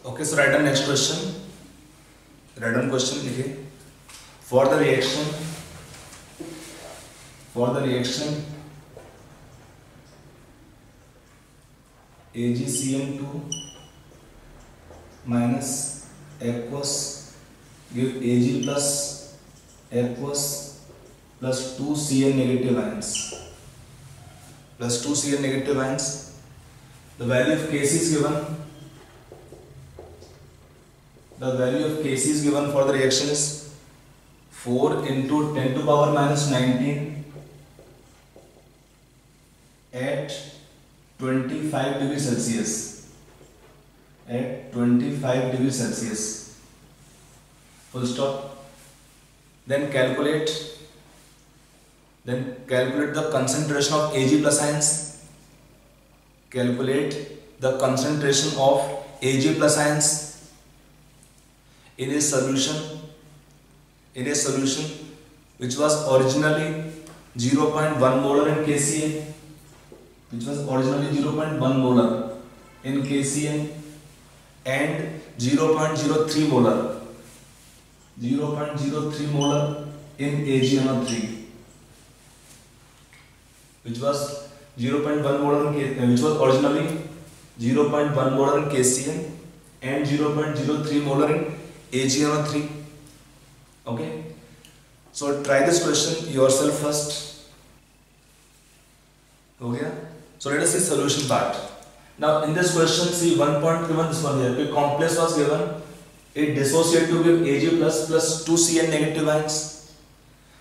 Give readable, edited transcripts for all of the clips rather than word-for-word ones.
Okay, so write down next question. Write down question लिखिए. For the reaction AgCN2 minus aqueous give Ag plus aqueous plus 2Cl negative ions. The value of Kc is given. The value of Kc is given for the reaction is 4 into 10 to power minus 19 at 25 degrees Celsius. At 25 degrees Celsius. Full stop. Then calculate the concentration of Ag plus ions. Calculate the concentration of Ag plus ions in a solution which was originally 0.1 molar in KCl, and 0.03 molar in AgNO3, which was 0.1 molar which was originally 0.1 molar in KCl and 0.03 molar in AgNO3. Okay, so try this question yourself first. Okay, so let us see solution part. Now in this question, see 1.31, this one here, a complex was given, it dissociate to give Ag plus 2Cl negative ions,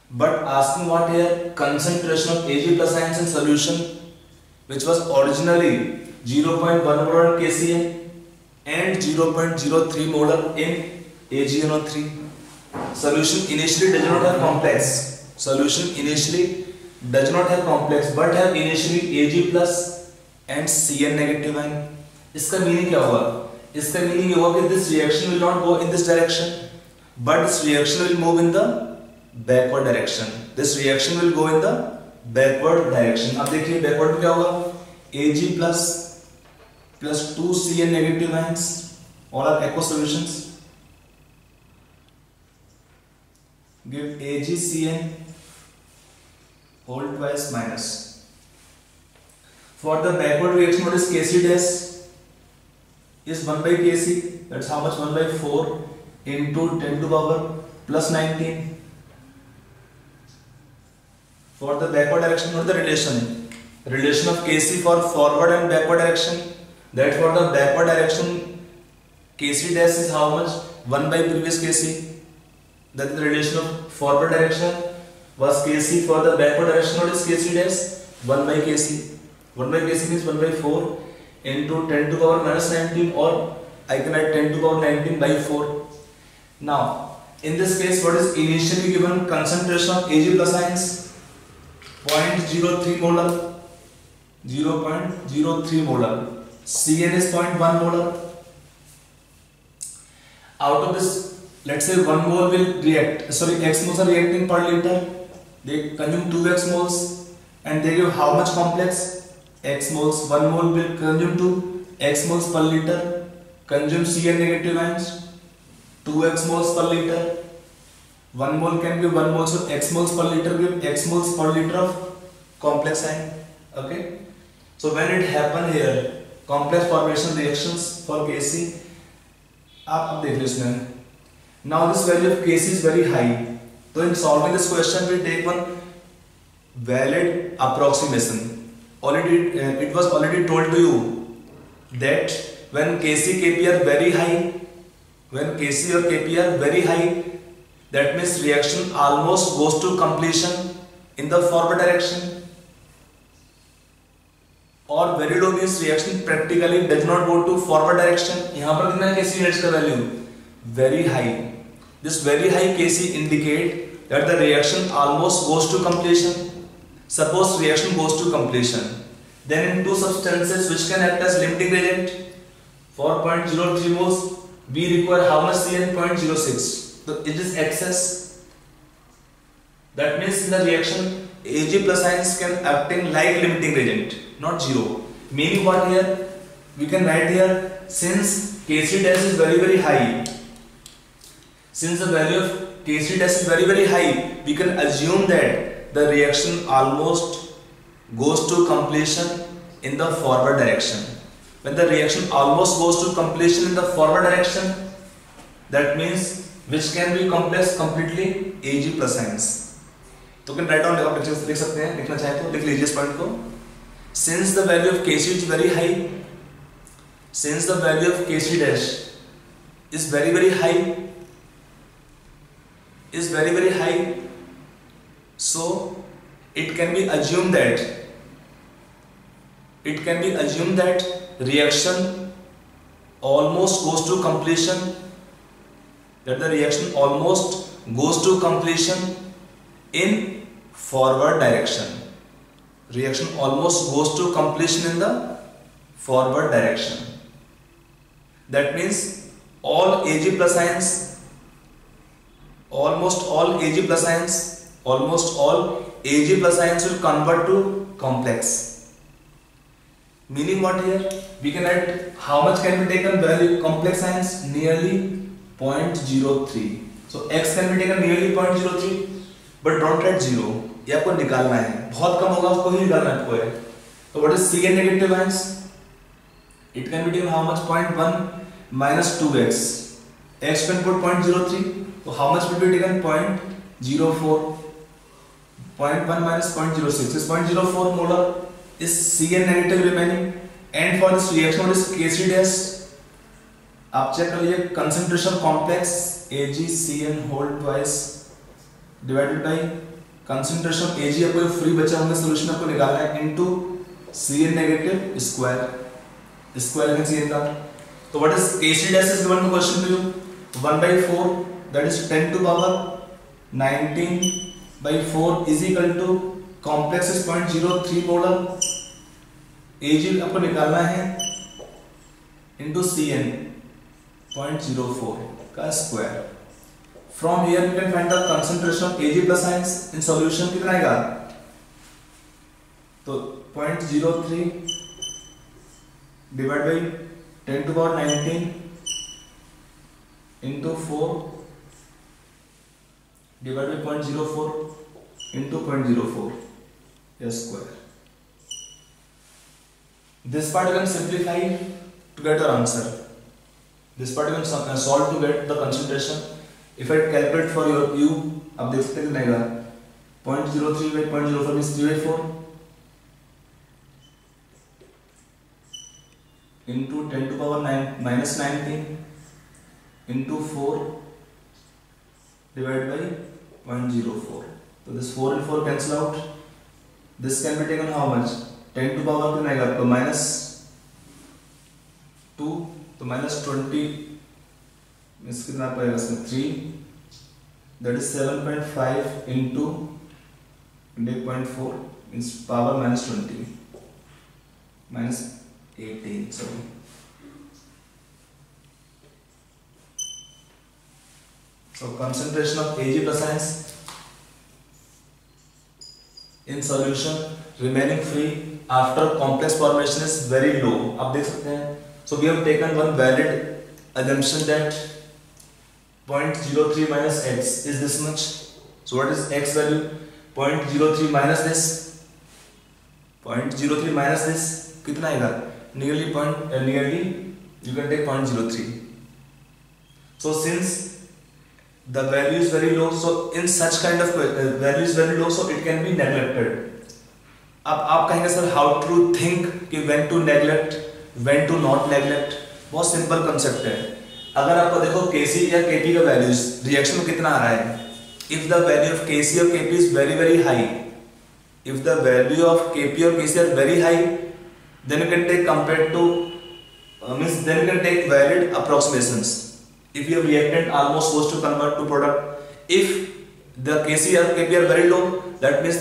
but asking what here, concentration of Ag plus ions in solution which was originally 0.1 molar in KCl and 0.03 molar in AgNO3. Solution initially does not have complex. But have initially Ag plus and Cl negative ion. इसका meaning क्या हुआ? इसका meaning ये हुआ कि this reaction will not go in this direction, but this reaction will move in the backward direction. This reaction will go in the backward direction. अब देखिए backward में क्या होगा? Ag plus 2Cl negative ions, all are aqueous solutions. Give AgCN whole twice minus. For the backward reaction, what is Kc dash? Is 1 by Kc. That's how much? 1 by 4 into 10 to power plus 19. For the backward direction, what is the relation? Relation of Kc for forward and backward direction. That for the backward direction, Kc dash is how much? 1 by previous Kc. That is the relation of forward direction was Kc. For the backward direction, what is Kc dash? 1 by Kc. 1 by Kc means 1 by 4 into 10 to power minus 19, or I can write 10 to power 19 by 4. Now, in this case, what is initially given concentration of Ag plus ions? 0.03 molar. 0.03 molar. Cl is 0.1 molar. Out of this, let's say 1 mole will react, X moles are reacting per liter. They consume 2X moles and they give how much complex? X moles. 1 mole will consume 2 X moles per liter, consume Cl negative ions, 2X moles per liter. 1 mole can give 1 mole, so X moles per liter give X moles per liter of complex ion. Okay, so when it happen here, complex formation reactions for Kc, आप देख लो इसमें. Now this value of Kc is very high. So in solving this question, we take one valid approximation. It was already told to you that when Kc Kp are very high, that means reaction almost goes to completion in the forward direction, or very low means reaction practically does not go to forward direction. यहाँ पर कितना Kc units का value? Very high. This very high Kc indicate that the reaction almost goes to completion. Suppose reaction goes to completion, then in two substances which can act as limiting reagent, for 0.03 moles we require how much Cl? 0.06. So it is excess. That means in the reaction Ag plus ions can acting like limiting reagent, not zero. Meaning what here? We can write here, since Kc dash is very high, since the value of Kc dash is very high, we can assume that the reaction almost goes to completion in the forward direction. When the reaction almost goes to completion in the forward direction, that means which can be complex completely Ag plus ions. तो can write down लिख सकते हैं, लिखना चाहे तो लिख लीजिए इस पॉइंट को. Since the value of Kc is very high, since the value of Kc dash is very high, so it can be assumed that reaction almost goes to completion, that the reaction almost goes to completion in forward direction. Reaction almost goes to completion in the forward direction. That means all Ag plus ions, almost all Ag plus ions will convert to complex. Meaning what here? We can write how much can be taken value complex ions, nearly 0.03. So x can be taken nearly 0.03, but don't write 0. ये आपको निकालना है, बहुत कम होगा उसको ही निकालना है आपको है. तो what is Cn negative ions? It can be taken how much? 0.1 minus 2x. X can put 0.03. So how much will be taken? 0.04. 0.1 minus 0.06 is 0.04 molar is Cn negative remaining. And for this reaction, what is Kc dash? आप check कर लीजिए, concentration complex AgCN whole twice divided by concentration Ag आपको free बचा होगा solution आपको निकालना है into Cn negative square है Cn का. तो what is Kc dash is given question to you 1/4 that is 10 to power 19/4 is equal to complex is 0.03 molar. Ag आपको निकालना है इनटू Cn 0.04 का square. From here you can find the concentration of Ag plus ions in solution. कितना आएगा? तो 0.03 divided by 10 to power 19 into 4 divided by 0.04 into 0.04 square. This part you can simplify to get your answer. This part you can solve to get the concentration. If I calculate for you, आप देख सकते हैं 0.03 by 0.04 means 3/4 into 10 to power minus 19 into 4 divided by 0.04. So this 4 and 4 cancel out. This can be taken how much? 10 to power कितना आएगा आपको minus 2 तो minus 20 means कितना पाएगा इसमें 3 that is 7.5 into 8.4 means power minus 20 minus 18 sorry. So concentration of Ag plus ions in solution remaining free after complex formation is very low. आप देख सकते हैं. So we have taken one valid assumption that 0.03 minus x is this much. So what is x value? 0.03 minus this. 0.03 minus this कितना आएगा? Nearly you can take 0.03. So since the value is very low, so in such kind of value is very low, so it can be neglected. अब आप कहेंगे sir how to think कि when to neglect, when to not neglect. बहुत simple concept है. अगर आपको देखो Kc या Kp का वैल्यूज रिएक्शन में कितना आ रहा है, if the value of Kc or Kp is very high, if the value of Kp or Kc are very high, then you can take compared to then you can take valid approximations. If your reactant almost goes to convert to product, if the Kc or Kp are very low, that means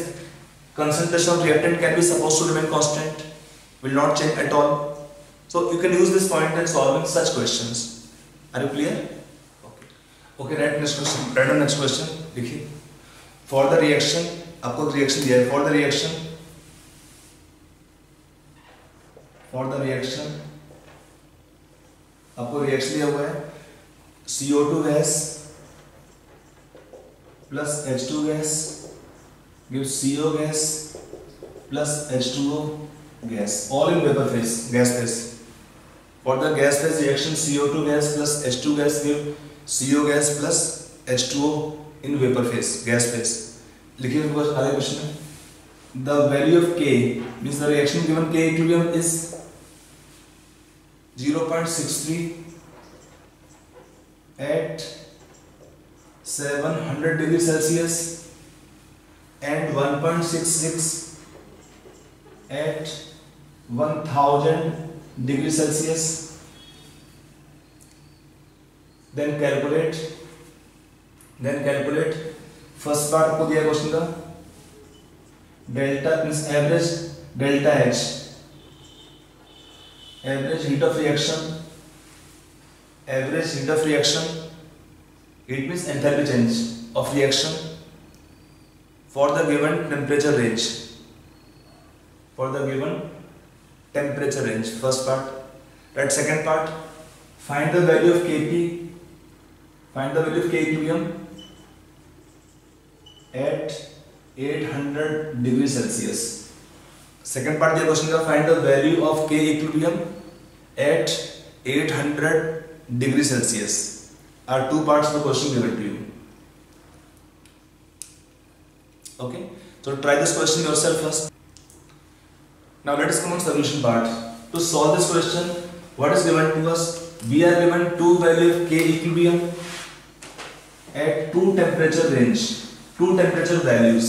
concentration of reactant can be supposed to remain constant, will not change at all. So you can use this point in solving such questions. Are you clear? Okay. Write next question. Write down next question. देखिए. For the reaction, आपको reaction दिया है. For the reaction, आपको reaction दिया हुआ है CO2 gas plus H2 gas gives CO gas plus H2O gas, all in vapor phase, gas phase. For the gas phase reaction, CO2 gas plus H2 gas give CO gas plus H2O in vapor phase, gas phase. लिखिए आगे question में. The value of K means the reaction given K equilibrium is 0.63 at 700 degrees Celsius and 1.66 at 1000 degrees Celsius. Then calculate first part को दिया question का delta means average delta H, average heat of reaction, heat means enthalpy change of reaction for the given temperature range, first part. Right, second part, find the value of Kp, find the value of K equilibrium at 800 degrees Celsius. Second part दिया question का, find the value of K equilibrium at 800 degrees Celsius. Are two parts of the question given to you. Okay, so try this question yourself first. Now let us come on solution part. To solve this question, what is given to us? We are given two values of K equilibrium at two temperature range, two temperature values.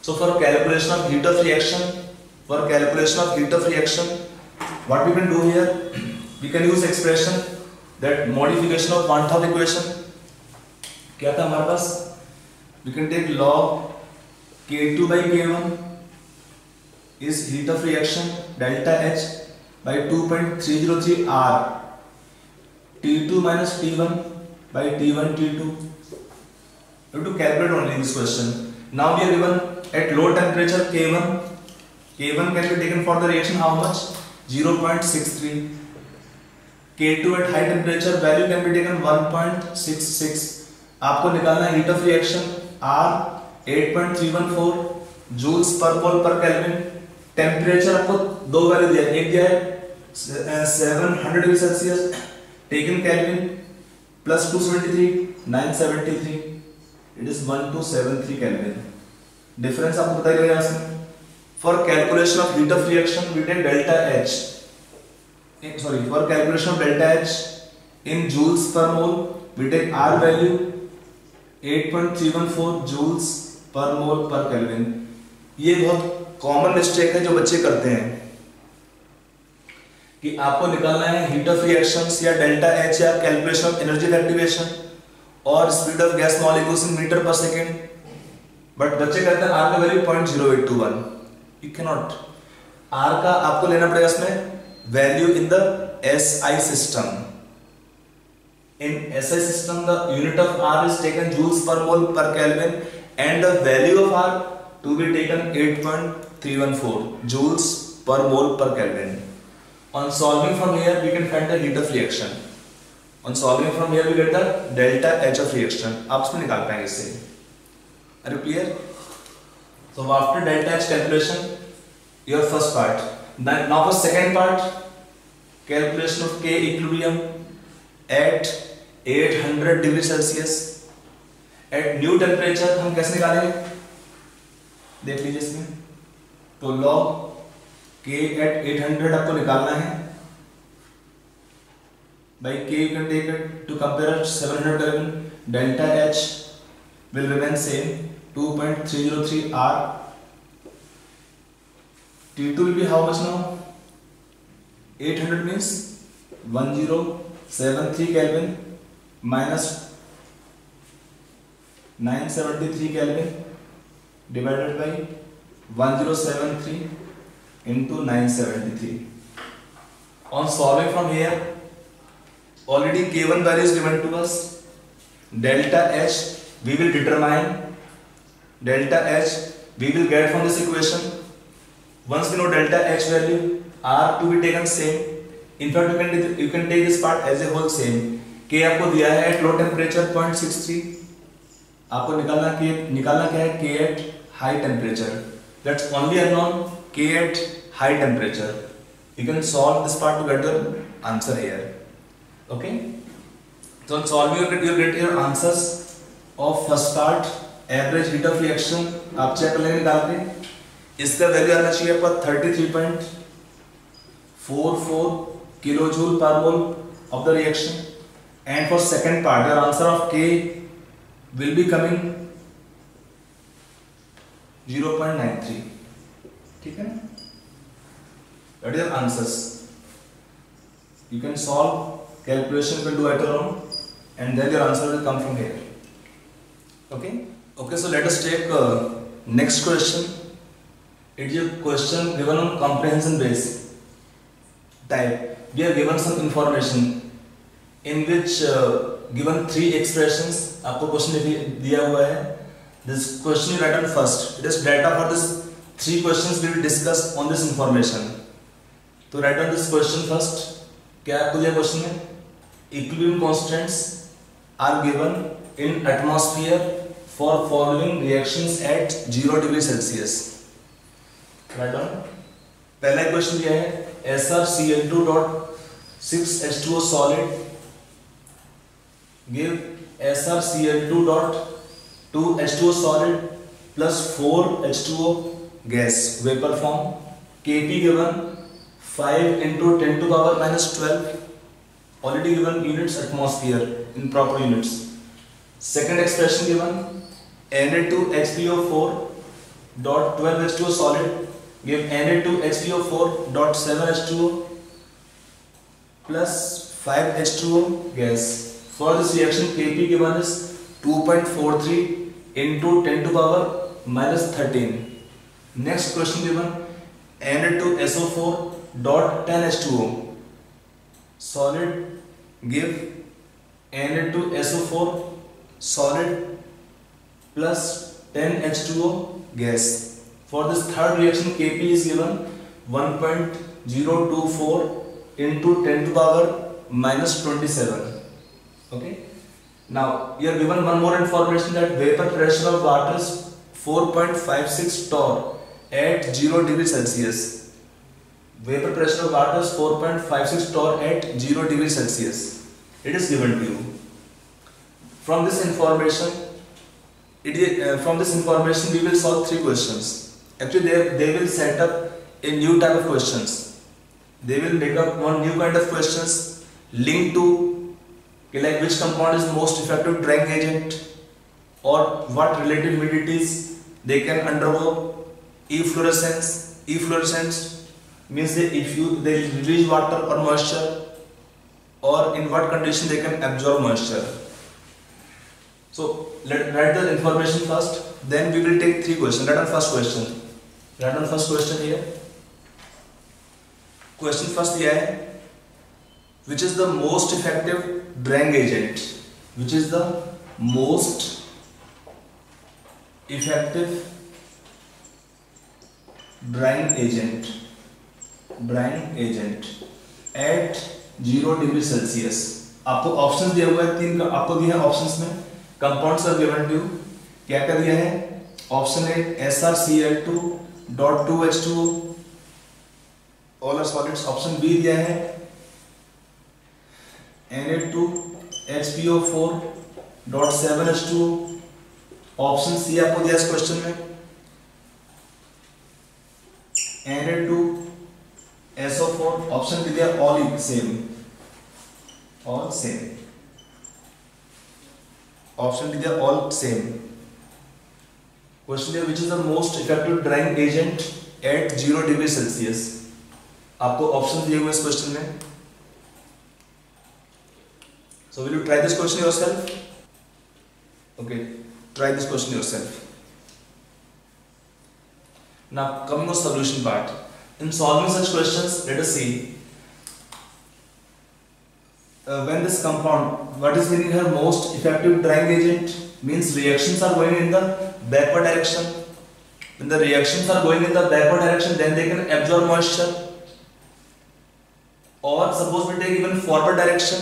So for calculation of heat of reaction, what we can do here? We can use expression that modification of Van 't Hoff equation. क्या था हमारे पास? We can take log K2 by K1 is heat of reaction delta H by 2.303 R, T2 minus T1 by T1 T2. You have to calculate only this question. Now we are given at low temperature K1 can be taken for the reaction how much? 0.63. K2 at high temperature value can be taken 1.66. आपको निकालना है heat of reaction R 8.314 joules per mole per Kelvin. Temperature आपको दो value दिया, एक दिया है 700 degree Celsius taken Kelvin plus 273 973, it is 1273 Kelvin. Difference आपको पता ही होगा इसमें. For calculation of heat of reaction we take delta H, sorry, for calculation of delta H in joules per mole we take R value 8.314 joules per mole per Kelvin. ये बहुत common mistake है जो बच्चे करते हैं कि आपको निकालना है हीट ऑफ रिएक्शंस या डेल्टा H या कैलकुलेशन ऑफ एनर्जी एक्टिवेशन और speed of gas molecules in metre per second, but बच्चे कहते हैं R का value 0.0821. You can not. R का आपको लेना पड़ेगा इसमें value in the SI system. In SI system the unit of R is taken joules per mole per Kelvin and the value of R to be taken 8.314 joules per mole per Kelvin. On solving from here we can find the heat of reaction. On solving from here we get the delta H of reaction. आप इसमें निकाल पाएंगे इससे. Are you clear? So after delta H calculation, your first part. Now for second part, calculation of K equilibrium at 800 degree Celsius at new temperature. हम कैसे निकालेंगे देख लीजिए इसमें. तो log K at 800 आपको निकालना है. By K you can take it to compare 700 Kelvin. Delta H will remain same 2.303 R. T2 will be how much now? 800 means 1073 Kelvin minus 973 Kelvin divided by 1073 into 973. On solving from here, already K1 value is given to us. Delta H we will determine. Delta H we will get from this equation. Once we know delta H value, R to be taken same In fact, you can take this part as a whole same. K आपको दिया है at low temperature 0.63. आपको निकालना क्या है? K at high temperature. That's only unknown. K at high temperature. You can solve this part to get your answer here. Okay. So in solving you get your answers of first part. Average heat of reaction आप check कर लेंगे निकाल के. इसका value आना चाहिए आपका 33.44 kilojoule per mole of the reaction. And for second part, your answer of K will be coming 0.93. ठीक है? That is your answers. You can solve calculation, you can do later on, and then your answer will come from here. Okay? Okay. So let us take next question. It is a question given on comprehension base type. We are given some information in which given three expressions. आपको question दिया हुआ है. This question you write on first. It is data for this three questions we will discuss on this information. तो write on this question first. क्या आपको दिया question में? Equilibrium constants are given in atmosphere for following reactions at 0 degree Celsius. Write down. पहला question दिया है SrCl2.6H2O solid give SrCl2.2H2O solid plus 4H2O gas vapor form. Kp given 5 into 10 to power minus 12. Already given units atmosphere in proper units. Second expression given Na2HPO4.12H2O solid give Na2HPO4.7H2O plus 5H2O gas. For this reaction Kp given is 2.43 into 10 to power minus 13. Next question given Na2SO4.10H2O solid give Na2SO4 solid plus 10H2O gas. For this third reaction Kp is given 1.024 into 10 to power minus 27. Okay. Now you are given one more information that vapor pressure of water is 4.56 torr at 0 degree Celsius. Vapor pressure of water is 4.56 torr at 0 degree Celsius. It is given to you. From this information, we will solve three questions. Actually, they will set up a new type of questions. They will make up one new kind of questions linked to like which compound is most effective drying agent or what relative humidities they can undergo. Efflorescence means they release water or moisture, or in what condition they can absorb moisture. So let's write the information first, then we will take three questions. Write on first question. Write on first question here. Question first दिया है which is the most effective drying agent? Which is the most effective drying agent at 0 degree Celsius? आपको options दिया हुआ है तीन का, आपको दिया है ऑप्शंस में कंपाउंड्स आर गिवन टू. क्या क्या दिया है? Option A SrCl2.2H2O all are solids. Option B दिया है Na2HPO4.7H2O. ऑप्शन सी आपको दिया इस क्वेश्चन में Na2SO4. ऑप्शन डी दिया ऑल सेम. ऑप्शन डी दिया ऑल सेम. क्वेश्चन दिया which is the most effective drying agent at 0 degree Celsius. आपको ऑप्शन दिए हुए इस क्वेश्चन में. So will you try this question yourself? Okay, try this question yourself. Now coming on solution part. In solving such questions, let us see when this compound, what is meaning here most effective drying agent means reactions are going in the backward direction. When the reactions are going in the backward direction, then they can absorb moisture, or suppose we take even forward direction,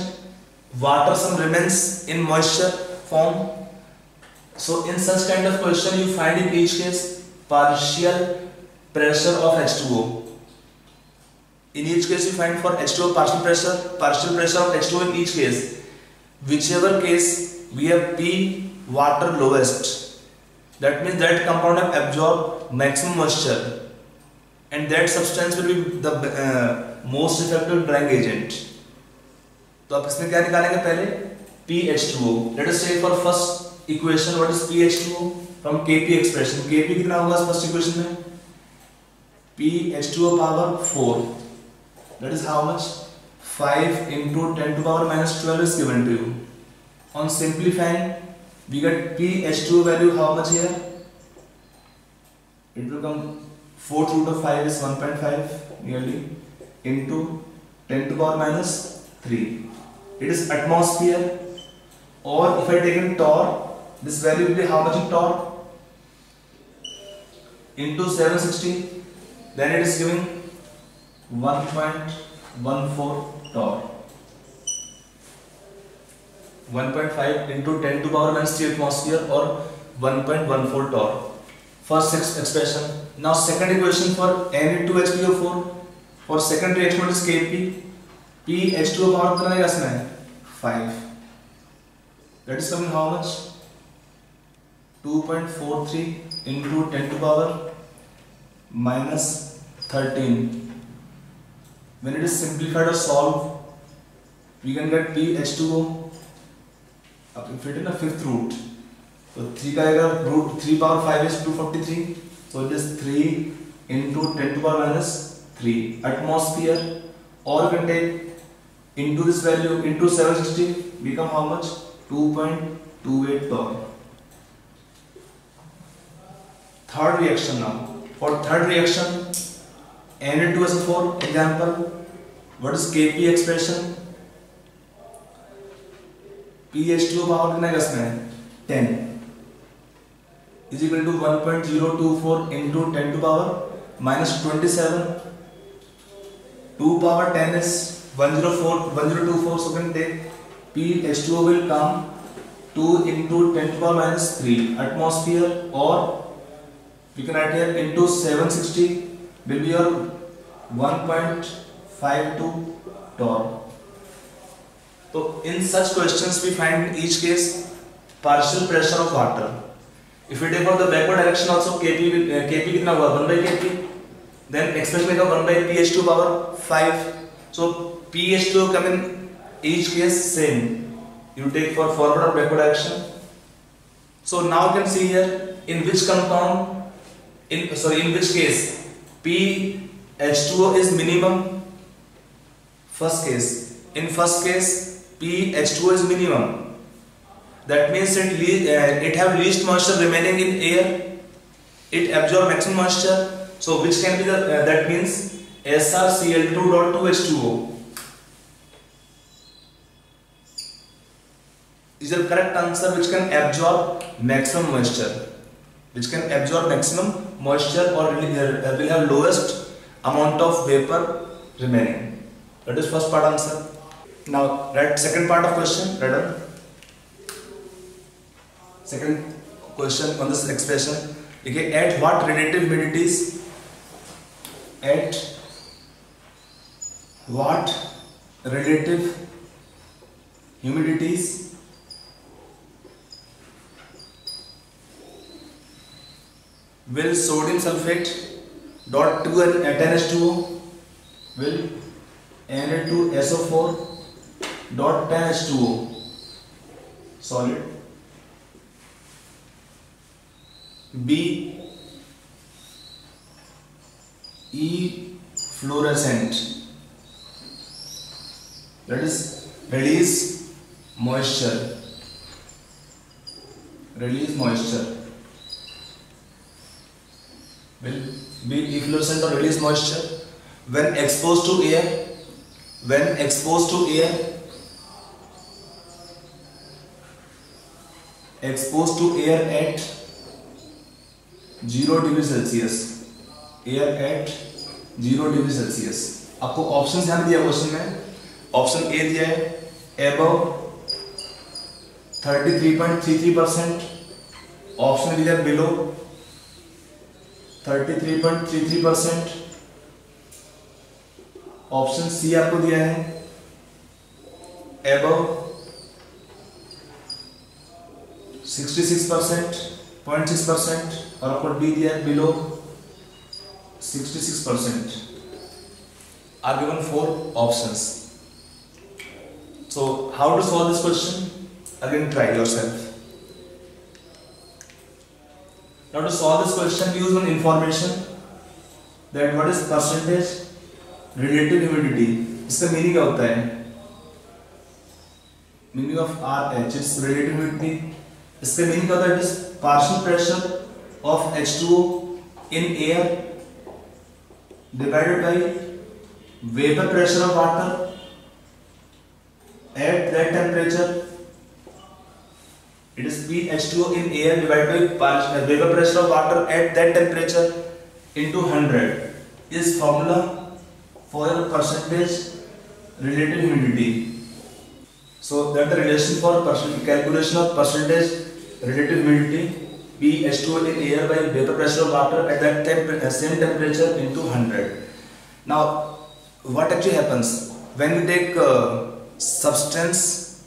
water some remains in moisture form. So in such kind of question you find in each case partial pressure of H2O. In each case you find for H2O partial pressure of H2O in each case. Whichever case we have P water lowest, that means that compound have absorbed maximum moisture and that substance will be the most effective drying agent. तो आप इसमें क्या निकालेंगे पहले PH2O. Let us say for first equation what is PH2O from Kp expression. Kp कितना होगा first equation में? PH2O power 4. That is how much? 5 into 10 to the power minus 12 is given to you. On simplifying, we get PH2O value how much here? It will come 4th root of 5 is 1.5 nearly into 10 to the power minus 3. It is atmosphere. Or if I take in torr, this value will be how much in torr? Into 760. Then it is giving 1.14 torr. 1.5 into 10 to the power minus 3 atmosphere or 1.14 torr. First expression. Now second equation for Na2HPO4. For second reaction what is Kp? PH2O power कितना है इसमें? 5. That is coming how much? 2.43 into 10 to the power minus 13. When it is simplified or solved, we can get PH2O. If it in a fifth root, so 3 का root 3 power 5 is 243. So it is 3 into 10 to the power minus 3 atmosphere. Or you can take into this value into 760 become how much? 2.28 torr. Third reaction now. For third reaction, Na2SO4 example. What is Kp expression? PH2O power कितना है इसमें? 10 is equal to 1.024 into 10 to the power minus 27. 2 power 10 is 1024. So we can take PH2O will come 2 into 10 to the power minus 3 atmosphere, or we can write here into 760 will be your 1.52 torr. So in such questions we find in each case partial pressure of water. If we take for the backward direction also Kp कितना होगा 1 by Kp. Then expression में 1 by PH2 power 5. So PH2 come in each case same. You take for forward or backward direction. So now you can see here in which compound, in which case PH2O is minimum. First case. In first case PH2O is minimum. That means it have least moisture remaining in air. It absorb maximum moisture. So which can be the that means SrCl2.2H2O is the correct answer, which can absorb maximum moisture. Which can absorb maximum moisture or will have lowest amount of vapor remaining. That is first part answer. Now write second part of question. Write down. Second question on this expression. Okay, at what relative humidities? At what relative humidities will sodium sulfate dot 10H2O will Na2SO4 dot 10H2O solid be efflorescent, that is release moisture will be efflorescent or release moisture when exposed to air at 0 degree Celsius. आपको option ध्यान दिया question में, option A दिया है above 33.33%, option दिया below 33.33%, option C आपको दिया है एबव 66.6% और आपको डी दिया है below 66%. Are given 4 options. So how to solve this question? Again, try yourself. Now to solve this question, use one information that what is percentage relative humidity. इसका meaning क्या होता है? Meaning of RH is relative humidity. इसका meaning क्या होता है? It is partial pressure of H2O in air divided by vapor pressure of water at that temperature. It is pH2O in air divided by vapor pressure of water at that temperature into 100 is formula for percentage relative humidity. So that the relation for calculation of percentage relative humidity, pH2O in air by vapor pressure of water at that same temperature into 100. Now what actually happens when we take substance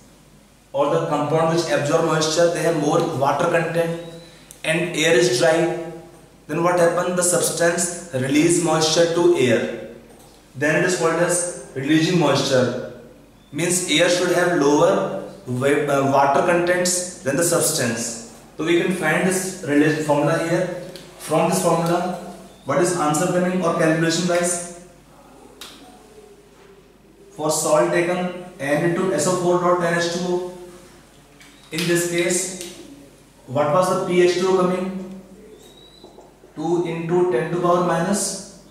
or the compound which absorb moisture, they have more water content and air is dry, then what happens? The substance release moisture to air, then it is called as releasing moisture. Means air should have lower water contents than the substance. So we can find this relation formula here. From this formula, what is answer coming or calculation wise? For salt taken n into SO4 dot NH2O. In this case, what was the pH2O coming? 2 into 10 to the power minus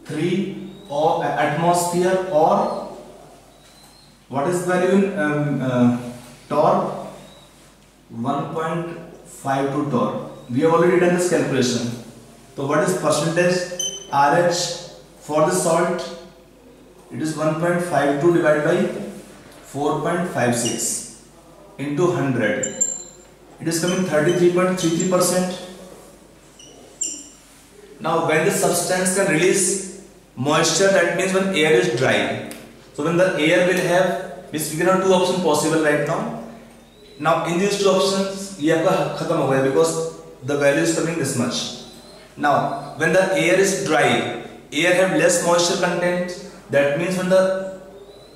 3 or atmosphere, or what is the value in torr? 1.52 torr. We have already done this calculation. So what is percentage RH for the salt? It is 1.52 divided by 4.56 into 100. It is coming 33.33%. Now when the substance can release moisture, that means when air is dry. So when the air will have, means we can have 2 options possible right now. Now in these 2 options, ये आपका खत्म हो गया because the value is coming this much. Now when the air is dry, air have less moisture content. That means when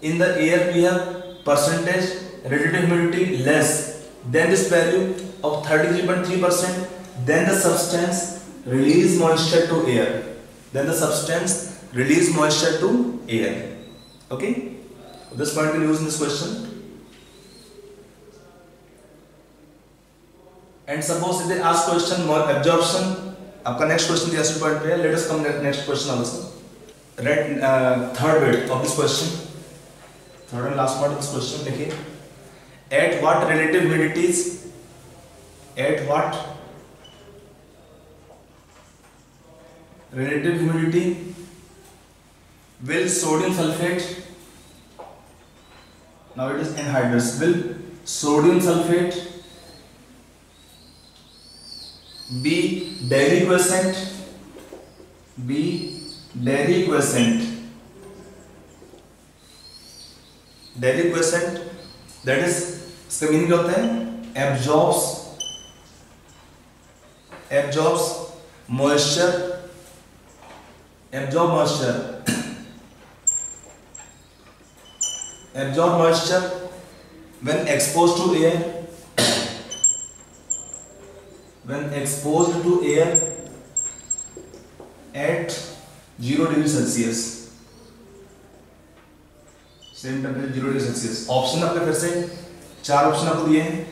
in the air we have percentage relative humidity less than this value of 33.3%, then the substance release moisture to air. Then the substance release moisture to air. Okay? This point we use in this question. And suppose if they ask question more absorption, आपका next question the answer point पे है. Let us come next question also. Read third bit of this question, third and last part of this question. देखिए, at what relative humidities, at what relative humidity will sodium sulfate, now it is anhydrous, will sodium sulfate be deliquescent, deliquescent, that is इसका meaning क्या होता है? absorbs moisture, absorb moisture when exposed to air, at 0 degree Celsius, same temperature 0 degree Celsius. Option आपके फिर से 4 option आपको दिए हैं.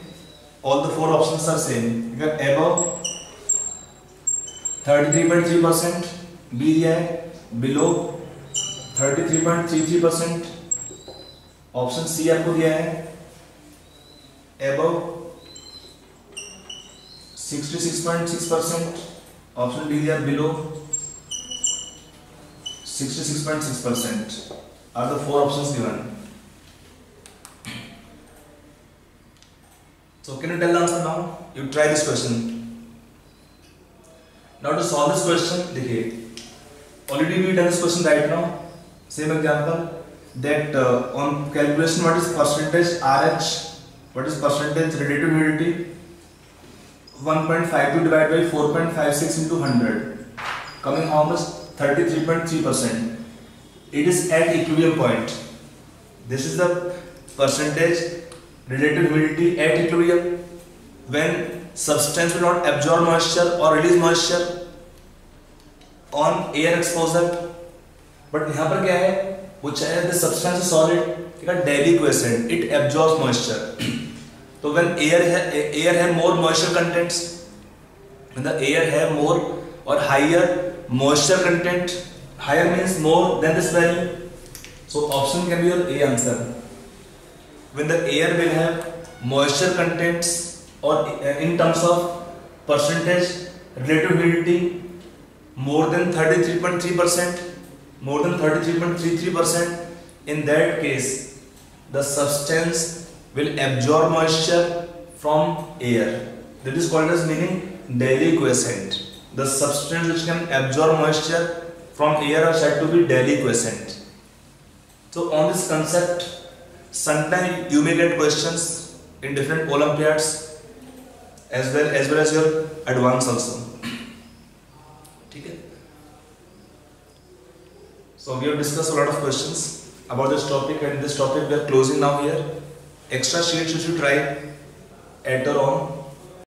All the 4 options are same. Above 33.3%, B दिया है बिलो 33.33%, ऑप्शन सी आपको दिया है अबव 66.6%, ऑप्शन डी दिया below 66.6% are the 4 options given. So can you tell the answer now? You try this question. Now to solve this question, देखिए already we done this question right now. Same example that on calculation what is percentage RH, what is percentage relative humidity, 1.52 divided by 4.56 into 100 coming how much? 33.3%. It is at equilibrium point. This is the percentage relative humidity at equilibrium when substance will not absorb moisture or release moisture on air exposure. But यहाँ पर क्या है? वो चाहे the substance is solid, deliquescent, it absorbs moisture. So when air have more moisture contents, when the air have more or higher moisture content, higher means more than this value. So option can be your A answer. When the air will have moisture contents or in terms of percentage relative humidity more than 33.3%, more than 33.33%, in that case the substance will absorb moisture from air. That is called as meaning deliquescent. The substance which can absorb moisture from air are said to be deliquescent. So on this concept, sometimes you may get questions in different Olympiads as well as your advance also. Okay. So we have discussed a lot of questions about this topic, and this topic we are closing now here. Extra sheets you should try at your own.